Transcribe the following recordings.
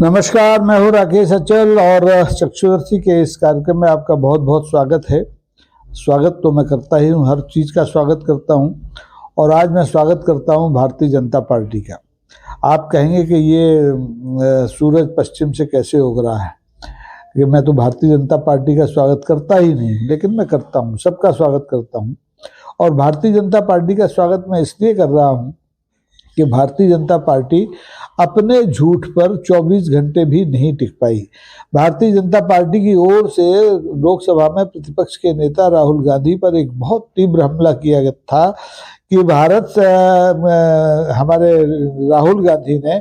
नमस्कार, मैं हूँ राकेश अचल और चक्षुदर्शी के इस कार्यक्रम में आपका बहुत बहुत स्वागत है। स्वागत तो मैं करता ही हूँ, हर चीज़ का स्वागत करता हूँ और आज मैं स्वागत करता हूँ भारतीय जनता पार्टी का। आप कहेंगे कि ये सूरज पश्चिम से कैसे उग रहा है, कि मैं तो भारतीय जनता पार्टी का स्वागत करता ही नहीं, लेकिन मैं करता हूँ, सबका स्वागत करता हूँ। और भारतीय जनता पार्टी का स्वागत मैं इसलिए कर रहा हूँ कि भारतीय जनता पार्टी अपने झूठ पर 24 घंटे भी नहीं टिक पाई। भारतीय जनता पार्टी की ओर से लोकसभा में प्रतिपक्ष के नेता राहुल गांधी पर एक बहुत तीव्र हमला किया गया था कि हमारे राहुल गांधी ने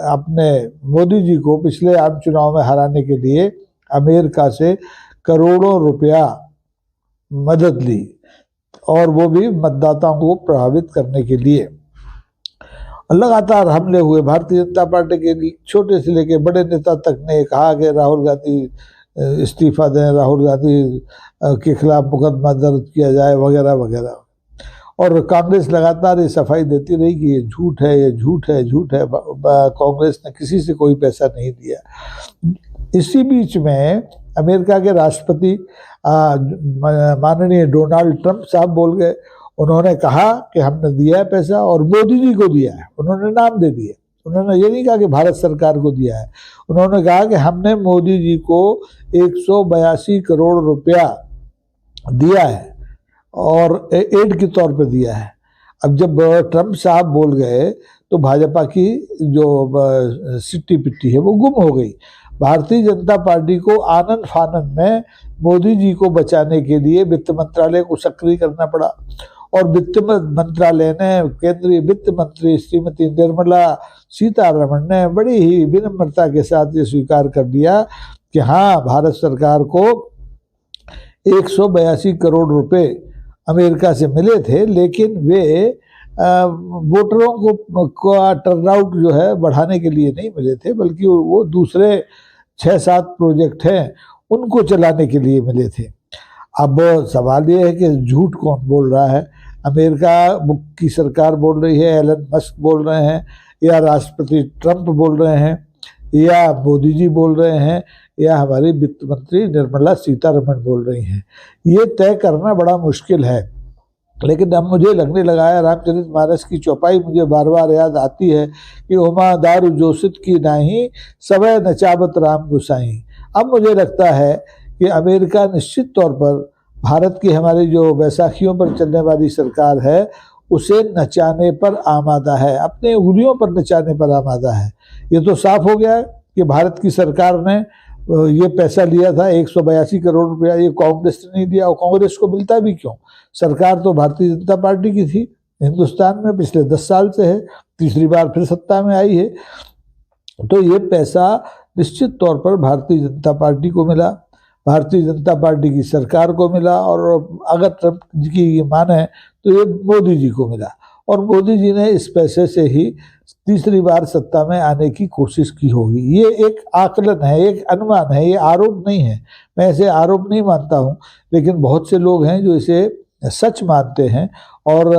अपने मोदी जी को पिछले आम चुनाव में हराने के लिए अमेरिका से करोड़ों रुपया मदद ली, और वो भी मतदाताओं को प्रभावित करने के लिए। लगातार हमले हुए। भारतीय जनता पार्टी के छोटे से लेके बड़े नेता तक ने कहा कि राहुल गांधी इस्तीफा दें, राहुल गांधी के खिलाफ मुकदमा दर्ज किया जाए, वगैरह वगैरह। और कांग्रेस लगातार ये सफाई देती रही कि ये झूठ है, ये झूठ है, झूठ है। कांग्रेस ने किसी से कोई पैसा नहीं दिया। इसी बीच में अमेरिका के राष्ट्रपति माननीय डोनाल्ड ट्रंप साहब बोल गए। उन्होंने कहा कि हमने दिया है पैसा और मोदी जी को दिया है। उन्होंने नाम दे दिए। उन्होंने ये नहीं कहा कि भारत सरकार को दिया है, उन्होंने कहा कि हमने मोदी जी को 182 करोड़ रुपया दिया है और एड के तौर पे दिया है। अब जब ट्रंप साहब बोल गए तो भाजपा की जो सिट्टी पिट्टी है वो गुम हो गई। भारतीय जनता पार्टी को आनन फानन में मोदी जी को बचाने के लिए वित्त मंत्रालय को सक्रिय करना पड़ा, और वित्त मंत्रालय ने, केंद्रीय वित्त मंत्री श्रीमती निर्मला सीतारमण ने बड़ी ही विनम्रता के साथ ये स्वीकार कर दिया कि हाँ, भारत सरकार को 182 करोड़ रुपए अमेरिका से मिले थे, लेकिन वे वोटरों को टर्नआउट जो है बढ़ाने के लिए नहीं मिले थे, बल्कि वो दूसरे 6-7 प्रोजेक्ट हैं उनको चलाने के लिए मिले थे। अब सवाल ये है कि झूठ कौन बोल रहा है? अमेरिका की सरकार बोल रही है, एलन मस्क बोल रहे हैं, या राष्ट्रपति ट्रंप बोल रहे हैं, या मोदी जी बोल रहे हैं, या हमारी वित्त मंत्री निर्मला सीतारमण बोल रही हैं? ये तय करना बड़ा मुश्किल है। लेकिन अब मुझे लगने लगा है, रामचरितमानस की चौपाई मुझे बार बार याद आती है कि उमा दारू जोशित की नाही, सवै नचावत राम गुसाई। अब मुझे लगता है कि अमेरिका निश्चित तौर पर भारत की हमारी जो बैसाखियों पर चलने वाली सरकार है उसे नचाने पर आमादा है, अपने उंगलियों पर नचाने पर आमादा है। ये तो साफ हो गया है कि भारत की सरकार ने ये पैसा लिया था 182 करोड़ रुपया, ये कांग्रेस ने नहीं दिया। और कांग्रेस को मिलता भी क्यों? सरकार तो भारतीय जनता पार्टी की थी, हिंदुस्तान में पिछले 10 साल से है, तीसरी बार फिर सत्ता में आई है। तो ये पैसा निश्चित तौर पर भारतीय जनता पार्टी को मिला, भारतीय जनता पार्टी की सरकार को मिला, और अगर ट्रंप जी की माने तो ये मोदी जी को मिला। और मोदी जी ने इस पैसे से ही तीसरी बार सत्ता में आने की कोशिश की होगी। ये एक आकलन है, एक अनुमान है, ये आरोप नहीं है। मैं इसे आरोप नहीं मानता हूँ, लेकिन बहुत से लोग हैं जो इसे सच मानते हैं और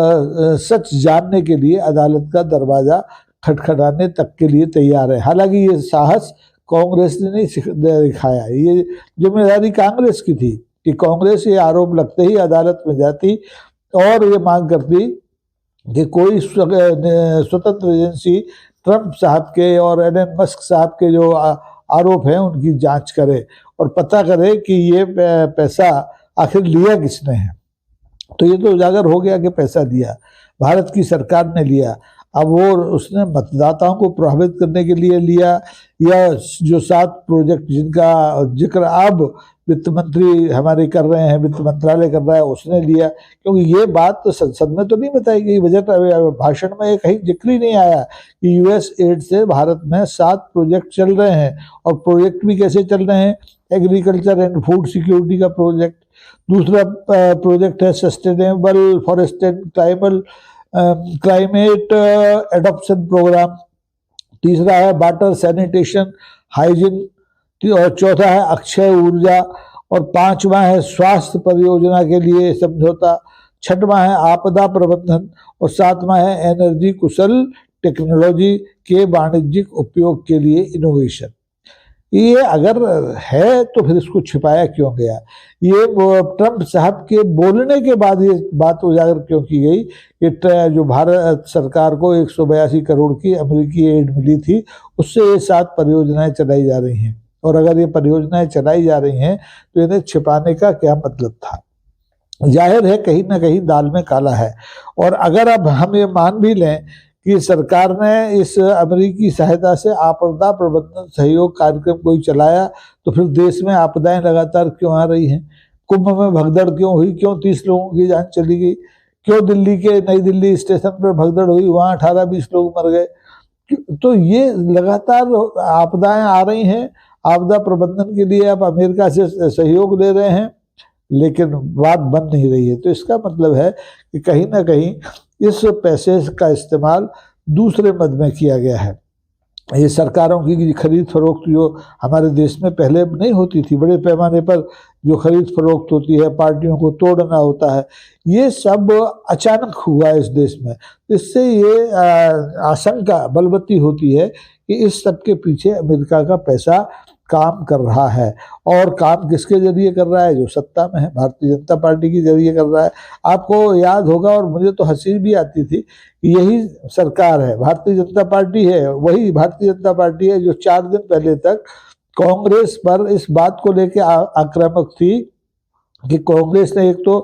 सच जानने के लिए अदालत का दरवाजा खटखटाने तक के लिए तैयार है। हालांकि ये साहस कांग्रेस ने नहीं दिखाया, ये जिम्मेदारी कांग्रेस की थी कि कांग्रेस ये आरोप लगते ही अदालत में जाती और ये मांग करती कि कोई स्वतंत्र एजेंसी ट्रंप साहब के और एलन मस्क साहब के जो आरोप हैं उनकी जांच करे और पता करे कि ये पैसा आखिर लिया किसने है। तो ये तो उजागर हो गया कि पैसा दिया, भारत की सरकार ने लिया। अब वो उसने मतदाताओं को प्रभावित करने के लिए लिया, या जो 7 प्रोजेक्ट जिनका जिक्र अब वित्त मंत्री हमारे कर रहे हैं, वित्त मंत्रालय कर रहा है, उसने लिया? क्योंकि ये बात तो संसद में तो नहीं बताई गई, बजट भाषण में कहीं जिक्र ही नहीं आया कि यूएस एड से भारत में 7 प्रोजेक्ट चल रहे हैं। और प्रोजेक्ट भी कैसे चल रहे हैं? एग्रीकल्चर एंड फूड सिक्योरिटी का प्रोजेक्ट, दूसरा प्रोजेक्ट है sustainable forest and climate adoption programme, तीसरा है वाटर सैनिटेशन हाइजीन, और चौथा है अक्षय ऊर्जा, और 5वां है स्वास्थ्य परियोजना के लिए समझौता, छठवां है आपदा प्रबंधन और सातवां है एनर्जी कुशल टेक्नोलॉजी के वाणिज्यिक उपयोग के लिए इनोवेशन। ये अगर है तो फिर इसको छिपाया क्यों गया? ये ट्रंप साहब के बोलने के बाद ये बात उजागर क्यों की गई कि जो भारत सरकार को 182 करोड़ की अमेरिकी एड मिली थी उससे ये 7 परियोजनाएं चलाई जा रही हैं, और अगर ये परियोजनाएं चलाई जा रही हैं तो इन्हें छिपाने का क्या मतलब था? जाहिर है कहीं ना कहीं दाल में काला है। और अगर अब हम ये मान भी लें कि सरकार ने इस अमेरिकी सहायता से आपदा प्रबंधन सहयोग कार्यक्रम कोई चलाया, तो फिर देश में आपदाएं लगातार क्यों आ रही हैं? कुंभ में भगदड़ क्यों हुई? क्यों 30 लोगों की जान चली गई? क्यों दिल्ली के नई दिल्ली स्टेशन पर भगदड़ हुई, वहां 18-20 लोग मर गए? तो ये लगातार आपदाएं आ रही हैं। आपदा प्रबंधन के लिए आप अमेरिका से सहयोग ले रहे हैं, लेकिन बात बन नहीं रही है। तो इसका मतलब है कि कहीं ना कहीं इस पैसे का इस्तेमाल दूसरे मद में किया गया है। ये सरकारों की खरीद फरोख्त जो हमारे देश में पहले नहीं होती थी, बड़े पैमाने पर जो खरीद फरोख्त होती है, पार्टियों को तोड़ना होता है, ये सब अचानक हुआ इस देश में। इससे ये आशंका बलवती होती है कि इस सब के पीछे अमेरिका का पैसा काम कर रहा है। और काम किसके जरिए कर रहा है? जो सत्ता में है, भारतीय जनता पार्टी के जरिए कर रहा है। आपको याद होगा, और मुझे तो हंसी भी आती थी, कि यही सरकार है, भारतीय जनता पार्टी है, वही भारतीय जनता पार्टी है जो 4 दिन पहले तक कांग्रेस पर इस बात को लेकर आक्रामक थी कि कांग्रेस ने एक तो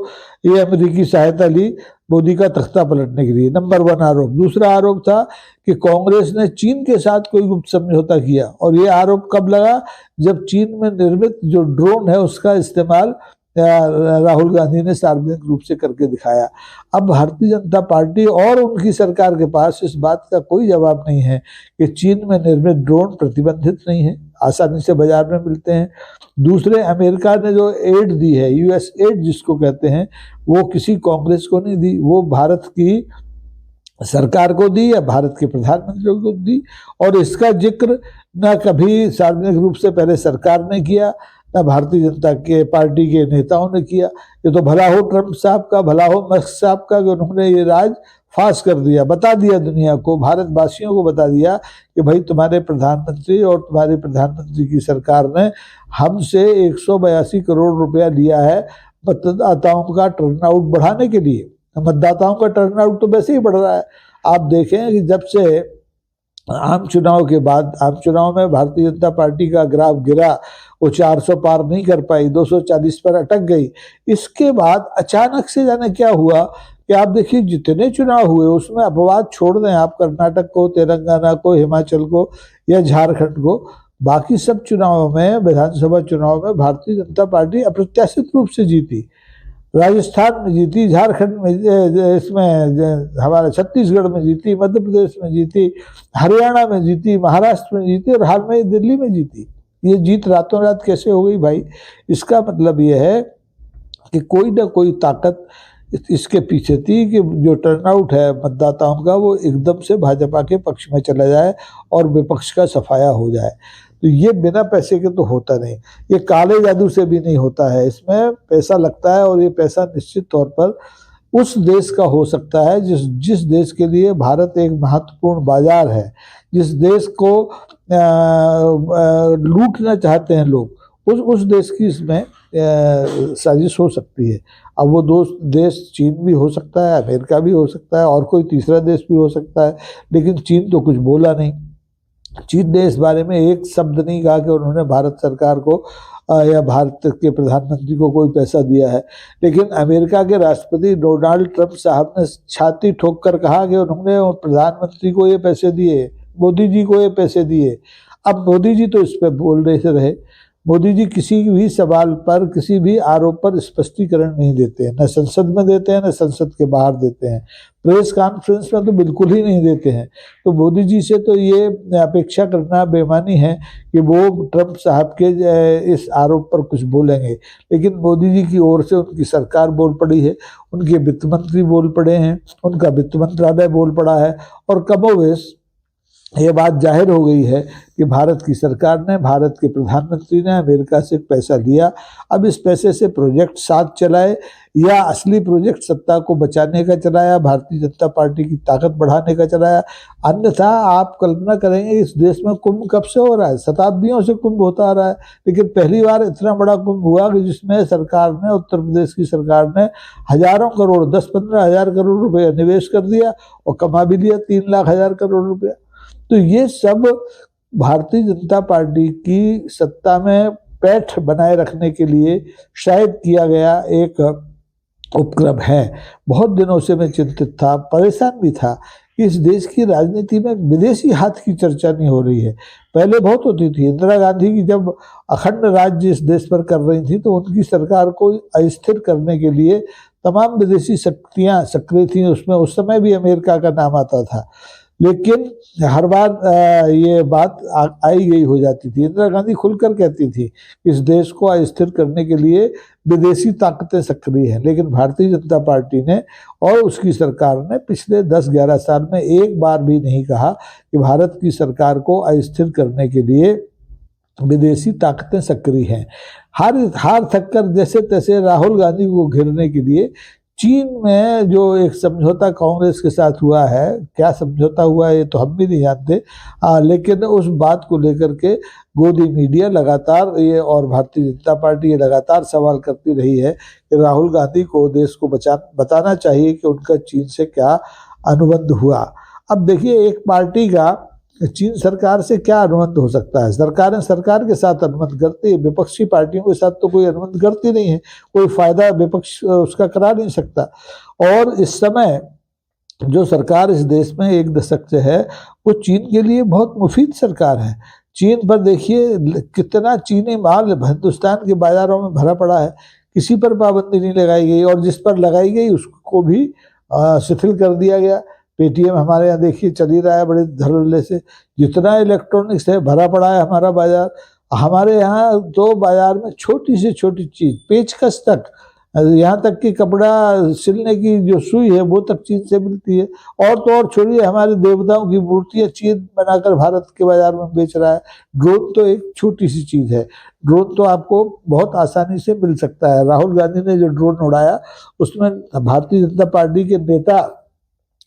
ये अमेरिकी सहायता ली मोदी का तख्ता पलटने के लिए, नंबर 1 आरोप। दूसरा आरोप था कि कांग्रेस ने चीन के साथ कोई गुप्त समझौता किया, और ये आरोप कब लगा? जब चीन में निर्मित जो ड्रोन है उसका इस्तेमाल राहुल गांधी ने सार्वजनिक रूप से करके दिखाया। अब भारतीय जनता पार्टी और उनकी सरकार के पास इस बात का कोई जवाब नहीं है कि चीन में निर्मित ड्रोन प्रतिबंधित नहीं है, आसानी से बाजार में मिलते हैं। दूसरे, अमेरिका ने जो एड दी है, यूएस एड जिसको कहते हैं, वो किसी कांग्रेस को नहीं दी, वो भारत की सरकार को दी या भारत के प्रधानमंत्री को दी। और इसका जिक्र न कभी सार्वजनिक रूप से पहले सरकार ने किया, न भारतीय जनता के पार्टी के नेताओं ने किया। ये तो भला हो ट्रंप साहब का, भला हो मस्क साहब का कि उन्होंने ये राज फाश कर दिया, बता दिया दुनिया को, भारतवासियों को बता दिया कि भाई तुम्हारे प्रधानमंत्री और तुम्हारे प्रधानमंत्री की सरकार ने हमसे 182 करोड़ रुपया लिया है मतदाताओं का टर्नआउट बढ़ाने के लिए। मतदाताओं का टर्नआउट तो वैसे ही बढ़ रहा है। आप देखें कि जब से आम चुनाव के बाद, आम चुनाव में भारतीय जनता पार्टी का ग्राफ गिरा, वो 400 पार नहीं कर पाई, 240 पर अटक गई। इसके बाद अचानक से जाने क्या हुआ कि आप देखिए जितने चुनाव हुए उसमें अपवाद छोड़ दें आप, कर्नाटक को, तेलंगाना को, हिमाचल को या झारखंड को, बाकी सब चुनावों में, विधानसभा चुनाव में भारतीय जनता पार्टी अप्रत्याशित रूप से जीती। राजस्थान में जीती, झारखंड में, इसमें हमारे छत्तीसगढ़ में जीती, मध्य प्रदेश में जीती, हरियाणा में जीती, महाराष्ट्र में जीती और हाल में दिल्ली में जीती। ये जीत रातों रात कैसे हो गई भाई? इसका मतलब ये है कि कोई ना कोई ताकत इसके पीछे थी कि जो टर्नआउट है मतदाताओं का वो एकदम से भाजपा के पक्ष में चला जाए और विपक्ष का सफाया हो जाए। तो ये बिना पैसे के तो होता नहीं, ये काले जादू से भी नहीं होता है। इसमें पैसा लगता है, और ये पैसा निश्चित तौर पर उस देश का हो सकता है जिस देश के लिए भारत एक महत्वपूर्ण बाजार है, जिस देश को लूटना चाहते हैं लोग, उस देश की इसमें साजिश हो सकती है। अब वो देश चीन भी हो सकता है, अमेरिका भी हो सकता है, और कोई तीसरा देश भी हो सकता है, लेकिन चीन तो कुछ बोला नहीं। चीन ने इस बारे में एक शब्द नहीं कहा कि उन्होंने भारत सरकार को या भारत के प्रधानमंत्री को कोई पैसा दिया है। लेकिन अमेरिका के राष्ट्रपति डोनाल्ड ट्रंप साहब ने छाती ठोक कर कहा कि उन्होंने प्रधानमंत्री को ये पैसे दिए, मोदी जी को ये पैसे दिए। अब मोदी जी तो इस पर बोल रहे, मोदी जी किसी भी सवाल पर, किसी भी आरोप पर स्पष्टीकरण नहीं देते हैं, न संसद में देते हैं, न संसद के बाहर देते हैं, प्रेस कॉन्फ्रेंस में तो बिल्कुल ही नहीं देते हैं। तो मोदी जी से तो ये अपेक्षा करना बेईमानी है कि वो ट्रंप साहब के इस आरोप पर कुछ बोलेंगे। लेकिन मोदी जी की ओर से उनकी सरकार बोल पड़ी है, उनके वित्त मंत्री बोल पड़े हैं, उनका वित्त मंत्रालय बोल पड़ा है, और कमोवेश ये बात जाहिर हो गई है कि भारत की सरकार ने, भारत के प्रधानमंत्री ने अमेरिका से पैसा लिया। अब इस पैसे से प्रोजेक्ट 7 चलाए या असली प्रोजेक्ट सत्ता को बचाने का चलाया, भारतीय जनता पार्टी की ताकत बढ़ाने का चलाया। अन्यथा आप कल्पना करेंगे इस देश में कुंभ कब से हो रहा है, शताब्दियों से कुंभ होता आ रहा है, लेकिन पहली बार इतना बड़ा कुंभ हुआ कि जिसमें सरकार ने, उत्तर प्रदेश की सरकार ने हजारों करोड़, 10-15 हजार करोड़ रुपया निवेश कर दिया और कमा भी लिया 3 लाख हजार करोड़ रुपया। तो ये सब भारतीय जनता पार्टी की सत्ता में पैठ बनाए रखने के लिए शायद किया गया एक उपक्रम है। बहुत दिनों से मैं चिंतित था, परेशान भी था कि इस देश की राजनीति में विदेशी हाथ की चर्चा नहीं हो रही है। पहले बहुत होती थी। इंदिरा गांधी की जब अखंड राज्य इस देश पर कर रही थी तो उनकी सरकार को अस्थिर करने के लिए तमाम विदेशी शक्तियां सक्रिय थी उसमें। उस समय भी अमेरिका का नाम आता था, लेकिन हर बार ये बात आई गई हो जाती थी। इंदिरा गांधी खुलकर कहती थी इस देश को अस्थिर करने के लिए विदेशी ताकतें सक्रिय हैं, लेकिन भारतीय जनता पार्टी ने और उसकी सरकार ने पिछले 10-11 साल में एक बार भी नहीं कहा कि भारत की सरकार को अस्थिर करने के लिए विदेशी ताकतें सक्रिय हैं। हार थक कर जैसे तैसे राहुल गांधी को घेरने के लिए चीन में जो एक समझौता कांग्रेस के साथ हुआ है, क्या समझौता हुआ है ये तो हम भी नहीं जानते, लेकिन उस बात को लेकर के गोदी मीडिया लगातार ये और भारतीय जनता पार्टी ये लगातार सवाल करती रही है कि राहुल गांधी को देश को बताना चाहिए कि उनका चीन से क्या अनुबंध हुआ। अब देखिए, एक पार्टी का चीन सरकार से क्या अनुबंध हो सकता है? सरकारें सरकार के साथ अनुबंध करती है, विपक्षी पार्टियों के साथ तो कोई अनुबंध करती नहीं है, कोई फायदा विपक्ष उसका करा नहीं सकता। और इस समय जो सरकार इस देश में 1 दशक से है वो चीन के लिए बहुत मुफीद सरकार है। चीन पर देखिए कितना चीनी माल हिंदुस्तान के बाजारों में भरा पड़ा है, किसी पर पाबंदी नहीं लगाई गई, और जिस पर लगाई गई उसको भी शिथिल कर दिया गया। पेटीएम हमारे यहाँ देखिए चल ही रहा है बड़े धड़ल्ले से। जितना इलेक्ट्रॉनिक्स है भरा पड़ा है हमारा बाजार। हमारे यहाँ तो बाजार में छोटी से छोटी चीज, पेचकस तक, यहाँ तक कि कपड़ा सिलने की जो सुई है वो तक चीन से मिलती है। और तो और छोड़िए, हमारे देवताओं की मूर्तियां चीन बनाकर भारत के बाजार में बेच रहा है। ड्रोन तो एक छोटी सी चीज है, ड्रोन तो आपको बहुत आसानी से मिल सकता है। राहुल गांधी ने जो ड्रोन उड़ाया उसमें भारतीय जनता पार्टी के नेता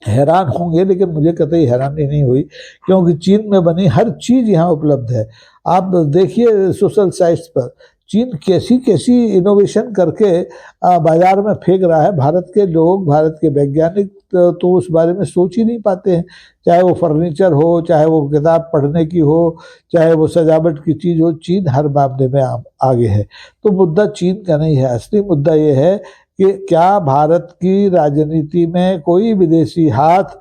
हैरान होंगे, लेकिन मुझे कतई हैरानी नहीं हुई, क्योंकि चीन में बनी हर चीज यहाँ उपलब्ध है। आप देखिए सोशल साइट्स पर चीन कैसी कैसी इनोवेशन करके बाजार में फेंक रहा है। भारत के लोग, भारत के वैज्ञानिक तो उस बारे में सोच ही नहीं पाते हैं। चाहे वो फर्नीचर हो, चाहे वो किताब पढ़ने की हो, चाहे वो सजावट की चीज हो, चीन हर मामले में आगे है। तो मुद्दा चीन का नहीं है, असली मुद्दा ये है कि क्या भारत की राजनीति में कोई विदेशी हाथ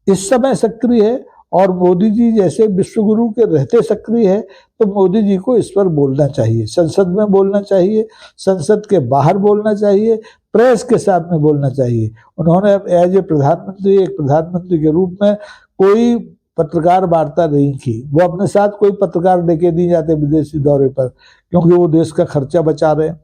इस समय सक्रिय है, और मोदी जी जैसे विश्वगुरु के रहते सक्रिय है, तो मोदी जी को इस पर बोलना चाहिए। संसद में बोलना चाहिए, संसद के बाहर बोलना चाहिए, प्रेस के सामने बोलना चाहिए। उन्होंने एज ए प्रधानमंत्री, एक प्रधानमंत्री के रूप में कोई पत्रकार वार्ता नहीं की। वो अपने साथ कोई पत्रकार लेके नहीं जाते विदेशी दौरे पर, क्योंकि वो देश का खर्चा बचा रहे हैं।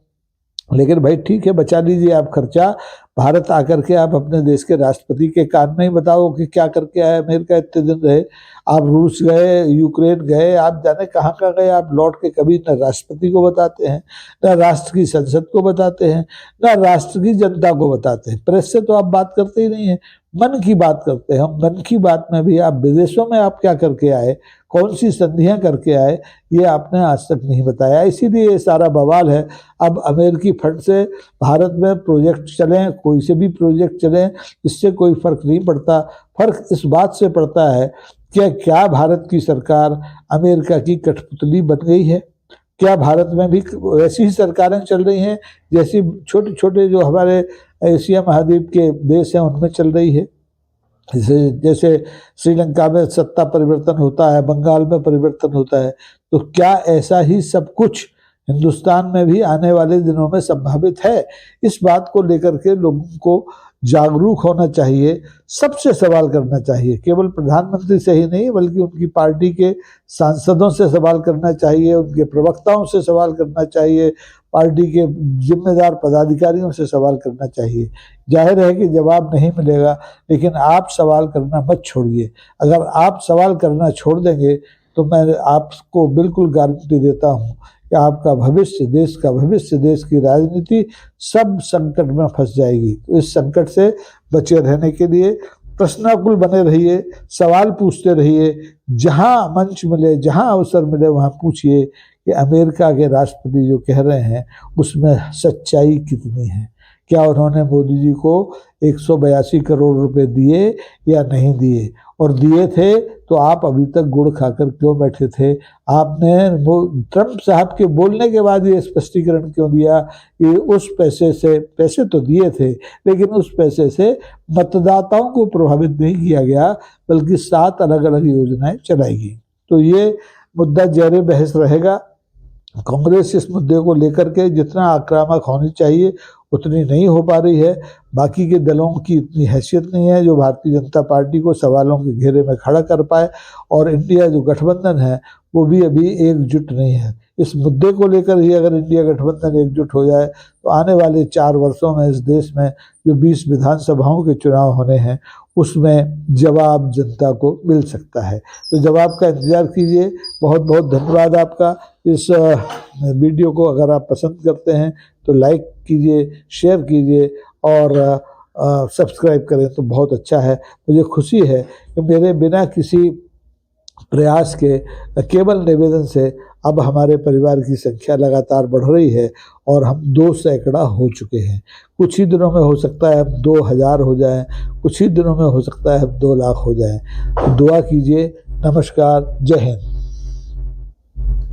लेकिन भाई ठीक है, बचा लीजिए आप खर्चा, भारत आकर के आप अपने देश के राष्ट्रपति के कान में ही बताओ कि क्या करके आए। अमेरिका इतने दिन रहे, आप रूस गए, यूक्रेन गए, आप जाने कहाँ कहाँ गए, आप लौट के कभी न राष्ट्रपति को बताते हैं, न राष्ट्र की संसद को बताते हैं, न राष्ट्र की जनता को बताते हैं। प्रेस से तो आप बात करते ही नहीं है, मन की बात करते हैं हम। मन की बात में भी आप विदेशों में आप क्या करके आए, कौन सी संधियां करके आए, ये आपने आज तक नहीं बताया। इसीलिए ये सारा बवाल है। अब अमेरिकी फंड से भारत में प्रोजेक्ट चलें, कोई से भी प्रोजेक्ट चलें, इससे कोई फर्क नहीं पड़ता। फर्क इस बात से पड़ता है कि क्या भारत की सरकार अमेरिका की कठपुतली बन गई है? क्या भारत में भी वैसी ही सरकारें चल रही हैं जैसी छोटे छोटे जो हमारे एशिया महाद्वीप के देश हैं उनमें चल रही है? जैसे श्रीलंका में सत्ता परिवर्तन होता है, बंगाल में परिवर्तन होता है, तो क्या ऐसा ही सब कुछ हिंदुस्तान में भी आने वाले दिनों में संभावित है? इस बात को लेकर के लोगों को जागरूक होना चाहिए, सबसे सवाल करना चाहिए। केवल प्रधानमंत्री से ही नहीं, बल्कि उनकी पार्टी के सांसदों से सवाल करना चाहिए, उनके प्रवक्ताओं से सवाल करना चाहिए, पार्टी के जिम्मेदार पदाधिकारियों से सवाल करना चाहिए। जाहिर है कि जवाब नहीं मिलेगा, लेकिन आप सवाल करना मत छोड़िए। अगर आप सवाल करना छोड़ देंगे तो मैं आपको बिल्कुल गारंटी देता हूँ कि आपका भविष्य, देश का भविष्य, देश की राजनीति सब संकट में फंस जाएगी। तो इस संकट से बचे रहने के लिए प्रश्नाकुल बने रहिए, सवाल पूछते रहिए, जहां मंच मिले, जहां अवसर मिले वहां पूछिए कि अमेरिका के राष्ट्रपति जो कह रहे हैं उसमें सच्चाई कितनी है। क्या उन्होंने मोदी जी को 182 करोड़ रुपए दिए या नहीं दिए, और दिए थे तो आप अभी तक गुड़ खाकर क्यों बैठे थे? आपने ट्रंप साहब के बोलने के बाद ये स्पष्टीकरण क्यों दिया कि उस पैसे से, पैसे तो दिए थे लेकिन उस पैसे से मतदाताओं को प्रभावित नहीं किया गया बल्कि 7 अलग अलग योजनाएं चलाई गई। तो ये मुद्दा ज़ेरे बहस रहेगा। कांग्रेस इस मुद्दे को लेकर के जितना आक्रामक होनी चाहिए उतनी नहीं हो पा रही है। बाकी के दलों की इतनी हैसियत नहीं है जो भारतीय जनता पार्टी को सवालों के घेरे में खड़ा कर पाए, और इंडिया जो गठबंधन है वो भी अभी एकजुट नहीं है। इस मुद्दे को लेकर ही अगर इंडिया गठबंधन एकजुट हो जाए तो आने वाले 4 वर्षों में इस देश में जो 20 विधानसभाओं के चुनाव होने हैं उसमें जवाब जनता को मिल सकता है। तो जवाब का इंतजार कीजिए। बहुत बहुत धन्यवाद आपका। इस वीडियो को अगर आप पसंद करते हैं तो लाइक कीजिए, शेयर कीजिए और सब्सक्राइब करें तो बहुत अच्छा है। मुझे खुशी है कि मेरे बिना किसी प्रयास के, केवल निवेदन से अब हमारे परिवार की संख्या लगातार बढ़ रही है और हम 2 सैकड़ा हो चुके हैं। कुछ ही दिनों में हो सकता है हम 2000 हो जाएं, कुछ ही दिनों में हो सकता है हम 2 लाख हो जाएं। दुआ कीजिए। नमस्कार, जय हिंद।